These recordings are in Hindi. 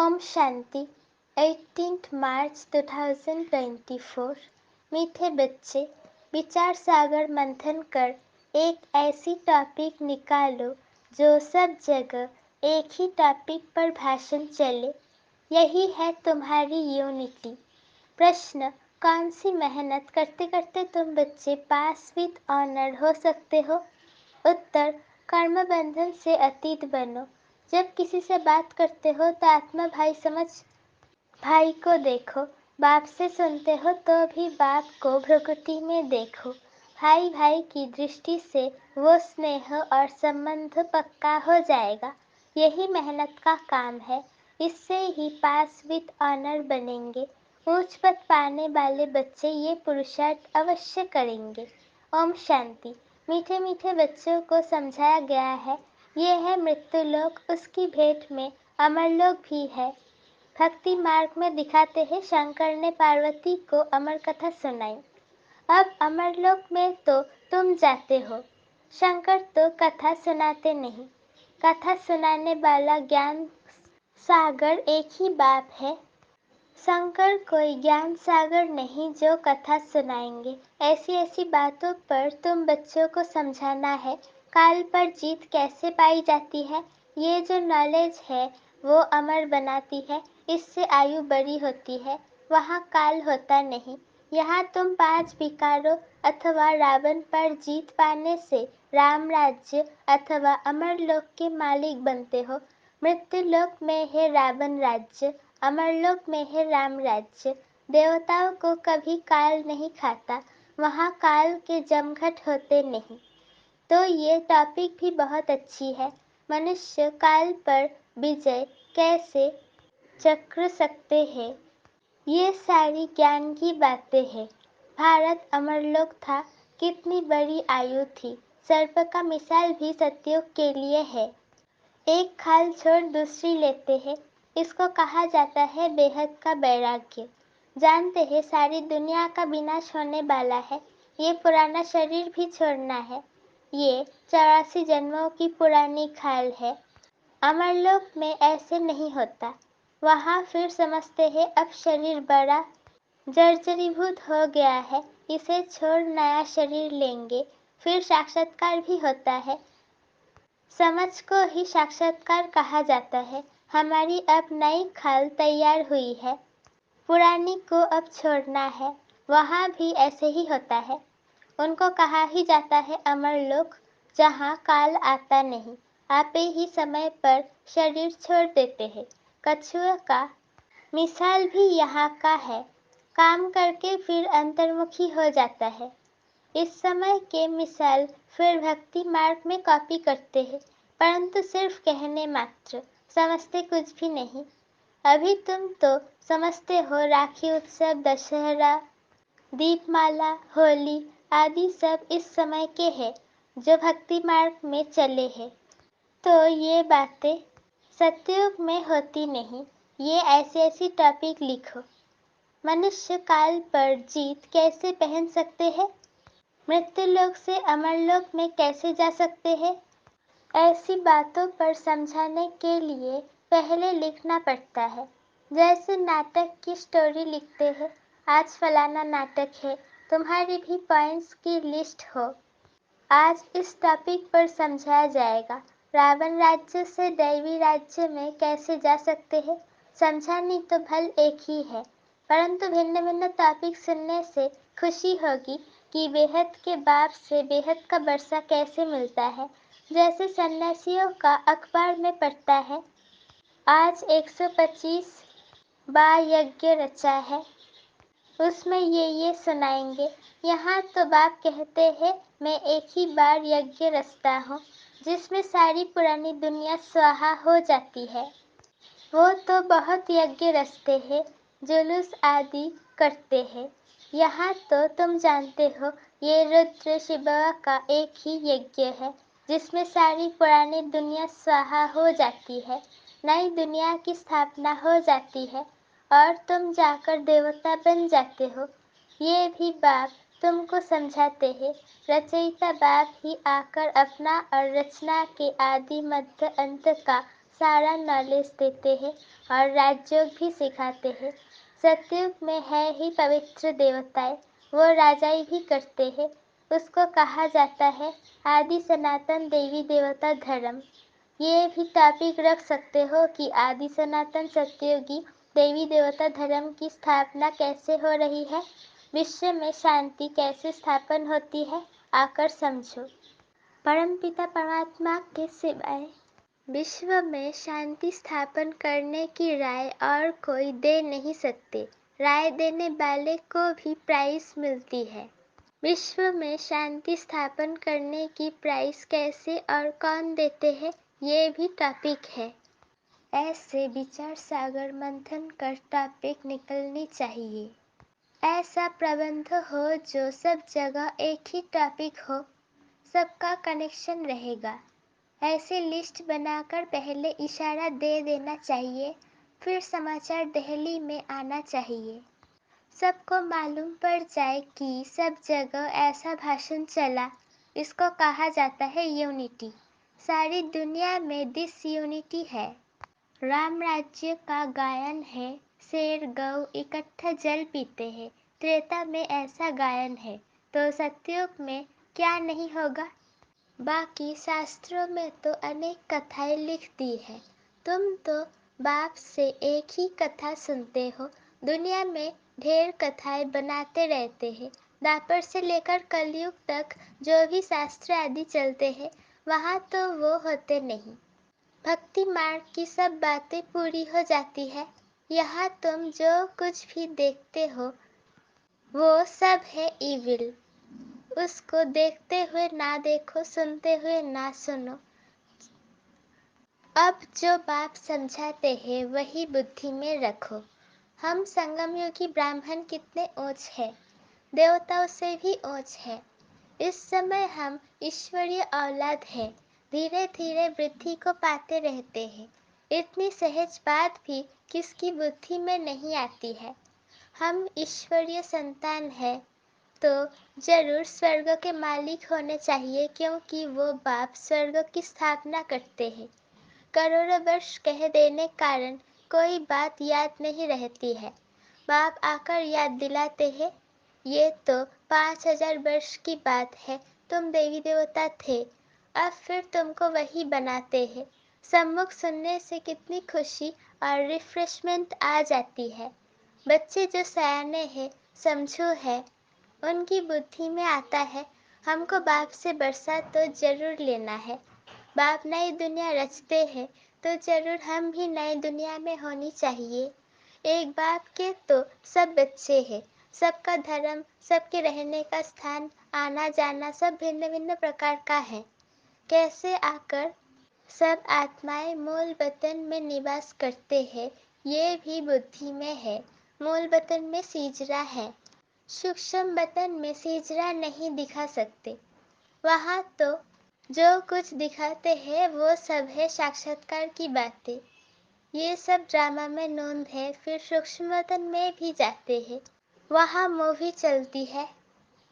ओम शांति 18 मार्च 2024। मीठे बच्चे, विचार सागर मंथन कर एक ऐसी टॉपिक निकालो जो सब जगह एक ही टॉपिक पर भाषण चले। यही है तुम्हारी यूनिटी। प्रश्न, कौन सी मेहनत करते करते तुम बच्चे पास विद ऑनर हो सकते हो? उत्तर, कर्म बंधन से अतीत बनो। जब किसी से बात करते हो तो आत्मा भाई समझ भाई को देखो। बाप से सुनते हो तो भी बाप को भ्रुकुटी में देखो। भाई भाई की दृष्टि से वो स्नेह और संबंध पक्का हो जाएगा। यही मेहनत का काम है। इससे ही पास विद ऑनर बनेंगे। ऊंच पद पाने वाले बच्चे ये पुरुषार्थ अवश्य करेंगे। ओम शांति। मीठे मीठे बच्चों को समझाया गया है, ये है मृत्यु लोक, उसकी भेंट में अमर लोक भी है। भक्ति मार्ग में दिखाते हैं शंकर ने पार्वती को अमर कथा सुनाई। अब अमर लोक में तो तुम जाते हो। शंकर तो कथा सुनाते नहीं। कथा सुनाने वाला ज्ञान सागर एक ही बाप है। शंकर कोई ज्ञान सागर नहीं जो कथा सुनाएंगे। ऐसी ऐसी बातों पर तुम बच्चों को समझाना है। काल पर जीत कैसे पाई जाती है? ये जो नॉलेज है वो अमर बनाती है। इससे आयु बड़ी होती है। वहाँ काल होता नहीं। यहाँ तुम 5 विकारों अथवा रावण पर जीत पाने से राम राज्य अथवा अमर लोक के मालिक बनते हो। मृत्यु लोक में है रावण राज्य, अमरलोक में है राम राज्य। देवताओं को कभी काल नहीं खाता। वहाँ काल के जमघट होते नहीं। तो ये टॉपिक भी बहुत अच्छी है। मनुष्य काल पर विजय कैसे चक्र सकते हैं, ये सारी ज्ञान की बातें हैं। भारत अमरलोक था, कितनी बड़ी आयु थी। सर्प का मिसाल भी सत्युग के लिए है। एक खाल छोड़ दूसरी लेते हैं। इसको कहा जाता है बेहद का वैराग्य। जानते हैं सारी दुनिया का विनाश होने वाला है। ये पुराना शरीर भी छोड़ना है। ये 84 जन्मों की पुरानी खाल है। अमरलोक में ऐसे नहीं होता। वहाँ फिर समझते हैं अब शरीर बड़ा जर्जरीभूत हो गया है, इसे छोड़ नया शरीर लेंगे। फिर साक्षात्कार भी होता है। समझ को ही साक्षात्कार कहा जाता है। हमारी अब नई खाल तैयार हुई है, पुरानी को अब छोड़ना है। वहाँ भी ऐसे ही होता है। उनको कहा ही जाता है अमर लोक, जहाँ काल आता नहीं। आपे ही समय पर शरीर छोड़ देते हैं। कछुए का मिसाल भी यहाँ का है। काम करके फिर अंतर्मुखी हो जाता है। इस समय के मिसाल फिर भक्ति मार्ग में कॉपी करते हैं, परंतु सिर्फ कहने मात्र, समझते कुछ भी नहीं। अभी तुम तो समझते हो राखी उत्सव, दशहरा, दीपमाला, होली आदि सब इस समय के हैं जो भक्ति मार्ग में चले हैं। तो ये बातें सतयुग में होती नहीं। ये ऐसी ऐसी टॉपिक लिखो। मनुष्य काल पर जीत कैसे पहन सकते हैं? मृत्यु लोक से अमरलोक में कैसे जा सकते हैं? ऐसी बातों पर समझाने के लिए पहले लिखना पड़ता है। जैसे नाटक की स्टोरी लिखते हैं। आज फलाना नाटक है, तुम्हारी भी पॉइंट्स की लिस्ट हो। आज इस टॉपिक पर समझाया जाएगा। रावण राज्य से दैवी राज्य में कैसे जा सकते हैं? समझानी तो भल एक ही है, परंतु भिन्न भिन्न टॉपिक सुनने से खुशी होगी कि बेहद के बाप से बेहद का वर्षा कैसे मिलता है। जैसे सन्यासियों का अखबार में पढ़ता है, आज 125 बार यज्ञ रचा है, उसमें ये सुनाएंगे। यहाँ तो बाप कहते हैं मैं एक ही बार यज्ञ रचता हूँ, जिसमें सारी पुरानी दुनिया स्वाहा हो जाती है। वो तो बहुत यज्ञ रचते हैं, जुलूस आदि करते हैं। यहाँ तो तुम जानते हो ये रुद्र शिवा का एक ही यज्ञ है, जिसमें सारी पुरानी दुनिया स्वाहा हो जाती है, नई दुनिया की स्थापना हो जाती है और तुम जाकर देवता बन जाते हो। ये भी बाप तुमको समझाते हैं। रचयिता बाप ही आकर अपना और रचना के आदि मध्य अंत का सारा नॉलेज देते हैं और राजयोग भी सिखाते हैं। सतयुग में है ही पवित्र देवताएं, वो राजाई भी करते हैं। उसको कहा जाता है आदि सनातन देवी देवता धर्म। ये भी टॉपिक रख सकते हो कि आदि सनातन सत्ययुगी देवी देवता धर्म की स्थापना कैसे हो रही है, विश्व में शांति कैसे स्थापन होती है, आकर समझो। परमपिता परमात्मा के सिवाय विश्व में शांति स्थापन करने की राय और कोई दे नहीं सकते। राय देने वाले को भी प्राइज मिलती है। विश्व में शांति स्थापन करने की प्राइज कैसे और कौन देते हैं, ये भी टॉपिक है। ऐसे विचार सागर मंथन कर टॉपिक निकलनी चाहिए। ऐसा प्रबंध हो जो सब जगह एक ही टॉपिक हो, सबका कनेक्शन रहेगा। ऐसी लिस्ट बनाकर पहले इशारा दे देना चाहिए, फिर समाचार दिल्ली में आना चाहिए। सबको मालूम पड़ जाए कि सब जगह ऐसा भाषण चला। इसको कहा जाता है यूनिटी। सारी दुनिया में डिसयूनिटी है। राम राज्य का गायन है, शेर गौ इकट्ठा जल पीते हैं। त्रेता में ऐसा गायन है, तो सतयुग में क्या नहीं होगा। बाकी शास्त्रों में तो अनेक कथाएं लिख दी है। तुम तो बाप से एक ही कथा सुनते हो। दुनिया में ढेर कथाएं बनाते रहते हैं। द्वापर से लेकर कलयुग तक जो भी शास्त्र आदि चलते हैं, वहाँ तो वो होते नहीं। भक्ति मार्ग की सब बातें पूरी हो जाती है। यहाँ तुम जो कुछ भी देखते हो, वो सब है इविल। उसको देखते हुए ना देखो, सुनते हुए ना सुनो। अब जो बाप समझाते हैं वही बुद्धि में रखो। हम संगम युगी ब्राह्मण कितने ऊंच है, देवताओं से भी ऊंच है। इस समय हम ईश्वरीय औलाद है, धीरे धीरे वृद्धि को पाते रहते हैं। इतनी सहज बात भी किसकी बुद्धि में नहीं आती है। हम ईश्वरीय संतान है तो जरूर स्वर्ग के मालिक होने चाहिए, क्योंकि वो बाप स्वर्ग की स्थापना करते हैं। करोड़ों वर्ष कह देने कारण कोई बात याद नहीं रहती है। बाप आकर याद दिलाते हैं। ये तो 5000 वर्ष की बात है, तुम देवी देवता थे, अब फिर तुमको वही बनाते हैं। सम्मुख सुनने से कितनी खुशी और रिफ्रेशमेंट आ जाती है। बच्चे जो सयाने हैं, समझो है, उनकी बुद्धि में आता है हमको बाप से बरसा तो जरूर लेना है। बाप नई दुनिया रचते हैं तो जरूर हम भी नई दुनिया में होनी चाहिए। एक बाप के तो सब बच्चे हैं, सबका धर्म, सबके रहने का स्थान, आना जाना सब भिन्न भिन्न प्रकार का है। कैसे आकर सब आत्माएं मूल वतन में निवास करते हैं, ये भी बुद्धि में है। मूल वतन में सीजरा है, सूक्ष्म वतन में सीजरा नहीं दिखा सकते। वहाँ तो जो कुछ दिखाते हैं वो सब है साक्षात्कार की बातें। ये सब ड्रामा में नोंद है, फिर सूक्ष्म वतन में भी जाते हैं, वहाँ मूवी चलती है।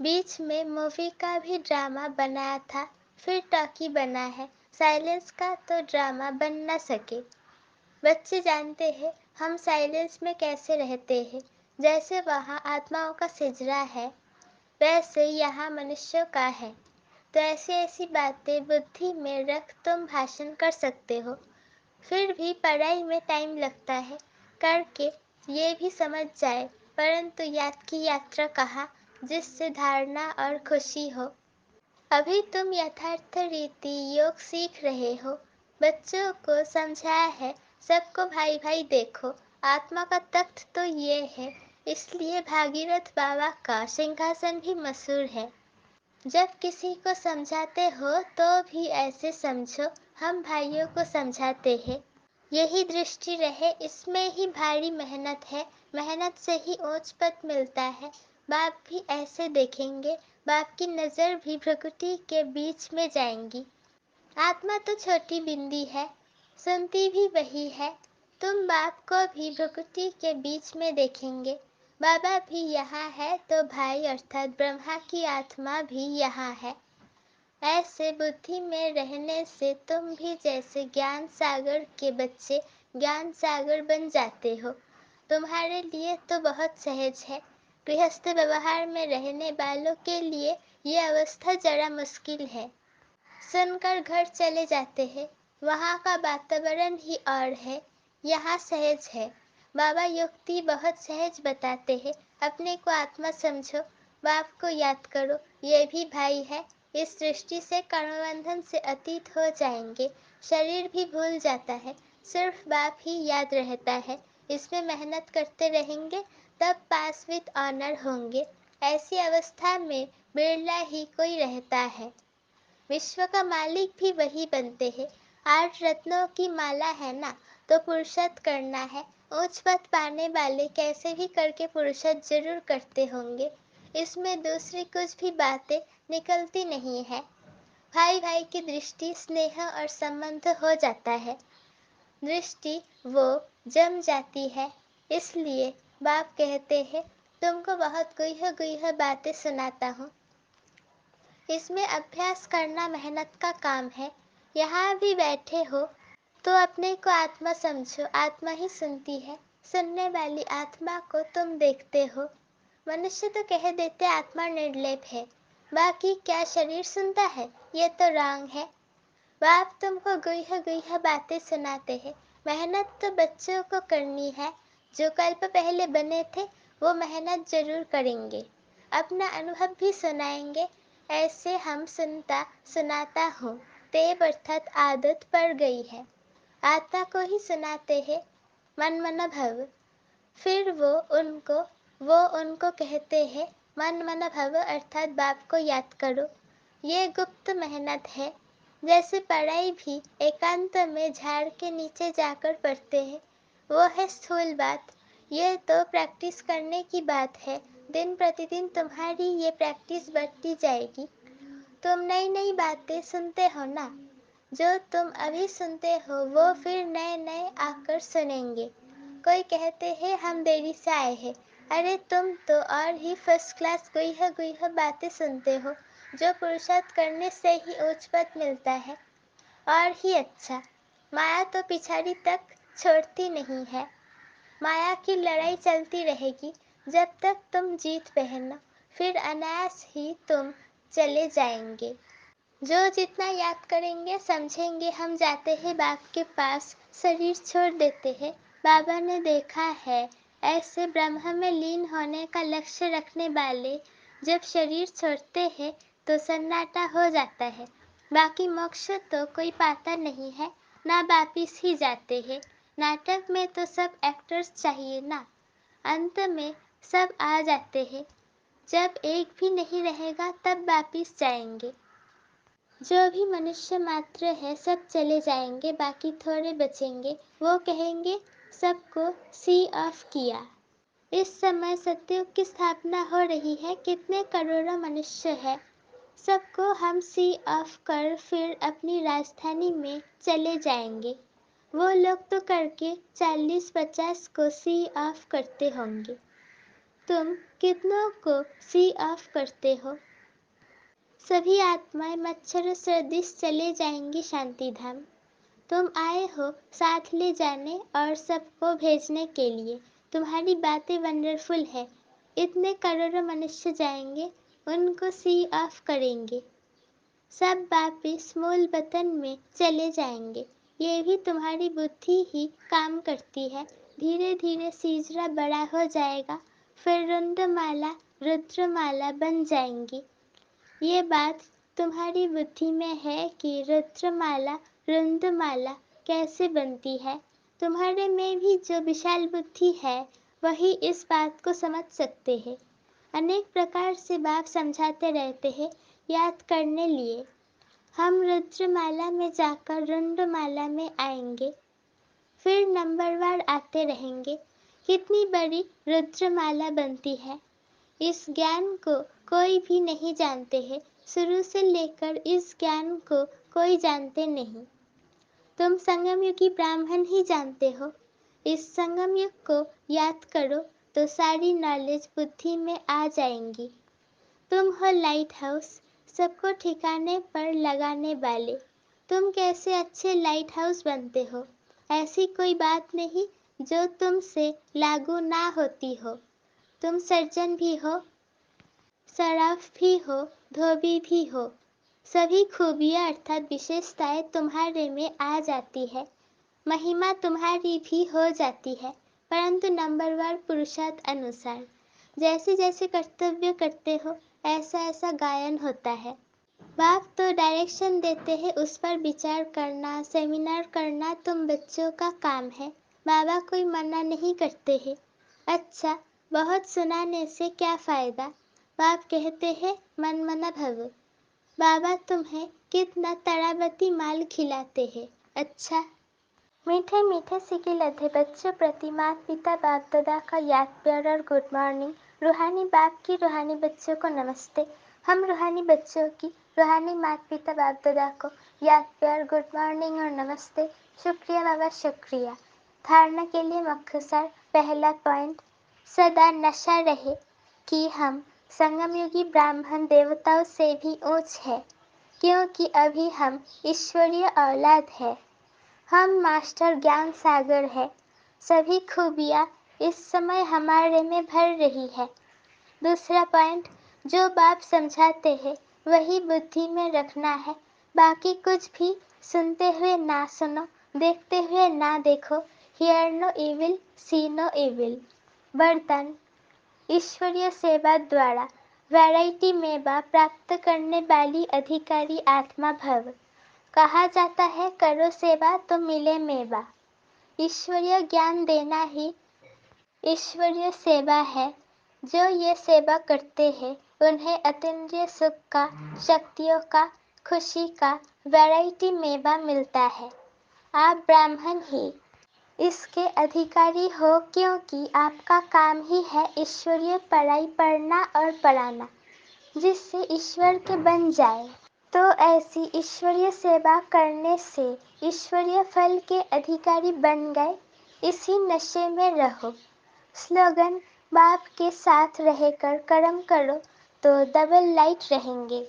बीच में मूवी का भी ड्रामा बनाया था, फिर टॉकी बना है। साइलेंस का तो ड्रामा बन न सके। बच्चे जानते हैं हम साइलेंस में कैसे रहते हैं। जैसे वहाँ आत्माओं का सिजरा है, वैसे यहाँ मनुष्यों का है। तो ऐसी ऐसी बातें बुद्धि में रख तुम भाषण कर सकते हो। फिर भी पढ़ाई में टाइम लगता है, करके ये भी समझ जाए। परंतु याद की यात्रा कहा, जिससे धारणा और खुशी हो। अभी तुम यथार्थ रीति योग सीख रहे हो। बच्चों को समझाया है सबको भाई भाई देखो। आत्मा का तख्त तो ये है, इसलिए भागीरथ बाबा का सिंहासन भी मशहूर है। जब किसी को समझाते हो तो भी ऐसे समझो हम भाइयों को समझाते हैं। यही दृष्टि रहे, इसमें ही भारी मेहनत है। मेहनत से ही ऊंच पद मिलता है। बाप भी ऐसे देखेंगे, बाप की नजर भी भ्रुकुटी के बीच में जाएंगी। आत्मा तो छोटी बिंदी है, सुनती भी वही है। तुम बाप को भी भ्रुकुटी के बीच में देखेंगे। बाबा भी यहाँ है तो भाई अर्थात ब्रह्मा की आत्मा भी यहाँ है। ऐसे बुद्धि में रहने से तुम भी जैसे ज्ञान सागर के बच्चे ज्ञान सागर बन जाते हो। तुम्हारे लिए तो बहुत सहज है, गृहस्थ व्यवहार में रहने वालों के लिए ये अवस्था जरा मुश्किल है। सुनकर घर चले जाते हैं। वहाँ का वातावरण ही और है, यहाँ सहज है। बाबा युक्ति बहुत सहज बताते हैं। अपने को आत्मा समझो, बाप को याद करो, ये भी भाई है। इस दृष्टि से कर्मबंधन से अतीत हो जाएंगे। शरीर भी भूल जाता है, सिर्फ बाप ही याद रहता है। इसमें मेहनत करते रहेंगे तब पास विद ऑनर होंगे। ऐसी अवस्था में बिरला ही कोई रहता है। विश्व का मालिक भी वही बनते हैं। 8 रत्नों की माला है ना, तो पुरुषार्थ करना है। उच्च पद पाने वाले कैसे भी करके पुरुषार्थ जरूर करते होंगे। इसमें दूसरी कुछ भी बातें निकलती नहीं है। भाई भाई की दृष्टि स्नेह और संबंध हो जाता है, दृष्टि वो जम जाती है। इसलिए बाप कहते हैं तुमको बहुत गुह्य गुह्य बातें सुनाता हूँ। इसमें अभ्यास करना मेहनत का काम है। यहाँ भी बैठे हो तो अपने को आत्मा समझो, आत्मा ही सुनती है। सुनने वाली आत्मा को तुम देखते हो। मनुष्य तो कह देते आत्मा निर्लेप है, बाकी क्या शरीर सुनता है? ये तो रॉन्ग है। बाप तुमको गुह्य गुह्य बातें सुनाते हैं। मेहनत तो बच्चों को करनी है। जो कल्प पहले बने थे वो मेहनत जरूर करेंगे, अपना अनुभव भी सुनाएंगे। ऐसे हम सुनता सुनाता हूँ, तेब अर्थात आदत पड़ गई है। आत्मा को ही सुनाते हैं, मन मन भव। फिर वो उनको कहते हैं मन मन भव अर्थात बाप को याद करो। ये गुप्त मेहनत है। जैसे पढ़ाई भी एकांत में झाड़ के नीचे जाकर पढ़ते हैं, वो है स्थूल बात। ये तो प्रैक्टिस करने की बात है। दिन प्रतिदिन तुम्हारी ये प्रैक्टिस बढ़ती जाएगी। तुम नई नई बातें सुनते हो ना, जो तुम अभी सुनते हो वो फिर नए नए आकर सुनेंगे। कोई कहते हैं हम देरी से आए हैं। अरे तुम तो और ही फर्स्ट क्लास गुह्य गुह्य बातें सुनते हो, जो पुरुषार्थ करने से ही उच्च पद मिलता है। और ही अच्छा, माया तो पिछाड़ी तक छोड़ती नहीं है। माया की लड़ाई चलती रहेगी जब तक तुम जीत पहनो, फिर अनायास ही तुम चले जाएंगे। जो जितना याद करेंगे समझेंगे। हम जाते हैं बाप के पास, शरीर छोड़ देते हैं। बाबा ने देखा है ऐसे ब्रह्म में लीन होने का लक्ष्य रखने वाले जब शरीर छोड़ते हैं तो सन्नाटा हो जाता है। बाकी मोक्ष तो कोई पाता नहीं है, ना वापिस ही जाते हैं। नाटक में तो सब एक्टर्स चाहिए ना, अंत में सब आ जाते हैं। जब एक भी नहीं रहेगा तब वापिस जाएंगे। जो भी मनुष्य मात्र है सब चले जाएंगे, बाकी थोड़े बचेंगे। वो कहेंगे सबको सी ऑफ किया। इस समय सतयुग की स्थापना हो रही है। कितने करोड़ों मनुष्य है, सबको हम सी ऑफ कर फिर अपनी राजधानी में चले जाएंगे। वो लोग तो करके 40-50 को सी ऑफ करते होंगे। तुम कितनों को सी ऑफ करते हो? सभी आत्माएं मच्छर सदृश चले जाएंगी शांति धाम। तुम आए हो साथ ले जाने और सबको भेजने के लिए। तुम्हारी बातें वंडरफुल है। इतने करोड़ों मनुष्य जाएंगे, उनको सी ऑफ करेंगे, सब वापिस मूल वतन में चले जाएंगे। ये भी तुम्हारी बुद्धि ही काम करती है। धीरे धीरे सीजरा बड़ा हो जाएगा, फिर रुद्रमाला रुद्रमाला बन जाएंगी। ये बात तुम्हारी बुद्धि में है कि रुद्रमाला रुद्रमाला कैसे बनती है। तुम्हारे में भी जो विशाल बुद्धि है वही इस बात को समझ सकते हैं। अनेक प्रकार से बाप समझाते रहते हैं याद करने लिए। हम रुद्रमाला में जाकर रुद्रमाला में आएंगे, फिर नंबरवार आते रहेंगे। कितनी बड़ी रुद्रमाला बनती है, इस ज्ञान को कोई भी नहीं जानते हैं। शुरू से लेकर इस ज्ञान को कोई जानते नहीं। तुम संगम युगी ब्राह्मण ही जानते हो। इस संगम युग को याद करो तो सारी नॉलेज बुद्धि में आ जाएंगी। तुम हो लाइट हाउस, सबको ठिकाने पर लगाने वाले। तुम कैसे अच्छे लाइट हाउस बनते हो, ऐसी कोई बात नहीं जो तुमसे लागू ना होती हो। तुम सर्जन भी हो, सराफ भी हो, धोबी भी हो। सभी खूबियाँ अर्थात विशेषताएं तुम्हारे में आ जाती है, महिमा तुम्हारी भी हो जाती है, परंतु नंबरवार पुरुषार्थ अनुसार। जैसे जैसे कर्तव्य करते हो ऐसा ऐसा गायन होता है। बाप तो डायरेक्शन देते हैं, उस पर विचार करना, सेमिनार करना तुम बच्चों का काम है। बाबा कोई मना नहीं करते हैं। अच्छा, बहुत सुनाने से क्या फायदा, बाप कहते हैं मन मना भव। बाबा तुम्हें कितना तड़ाबती माल खिलाते हैं। अच्छा, मीठे मीठे सिके लधे बच्चों प्रति माता पिता बाप दादा का याद प्यार और गुड मॉर्निंग। रूहानी बाप की रूहानी बच्चों को नमस्ते। हम रूहानी बच्चों की रूहानी माता पिता बाप दादा को याद प्यार गुड मॉर्निंग और नमस्ते। शुक्रिया बाबा, शुक्रिया। धारणा के लिए मुख्तसर पहला पॉइंट, सदा नशा रहे कि हम संगम युगी ब्राह्मण देवताओं से भी ऊंच है, क्योंकि अभी हम ईश्वरीय औलाद है। हम मास्टर ज्ञान सागर है। सभी खूबियाँ इस समय हमारे में भर रही है। दूसरा पॉइंट, जो बाप समझाते हैं वही बुद्धि में रखना है, बाकी कुछ भी सुनते हुए ना सुनो, देखते हुए ना देखो। Hear no evil, see no evil. वरदान, ईश्वरीय सेवा द्वारा वैरायटी मेवा प्राप्त करने वाली अधिकारी आत्मा भव। कहा जाता है करो सेवा तो मिले मेवा। ईश्वरीय ज्ञान देना ही ईश्वरीय सेवा है। जो ये सेवा करते हैं उन्हें अतीन्द्रिय सुख का, शक्तियों का, खुशी का वैरायटी मेवा मिलता है। आप ब्राह्मण ही इसके अधिकारी हो, क्योंकि आपका काम ही है ईश्वरीय पढ़ाई पढ़ना और पढ़ाना, जिससे ईश्वर के बन जाए। तो ऐसी ईश्वरीय सेवा करने से ईश्वरीय फल के अधिकारी बन गए। इसी नशे में रहो। स्लोगन, बाप के साथ रहकर कर्म करो तो डबल लाइट रहेंगे।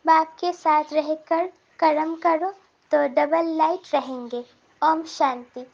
बाप के साथ रहकर कर्म करो तो डबल लाइट रहेंगे। ओम शांति।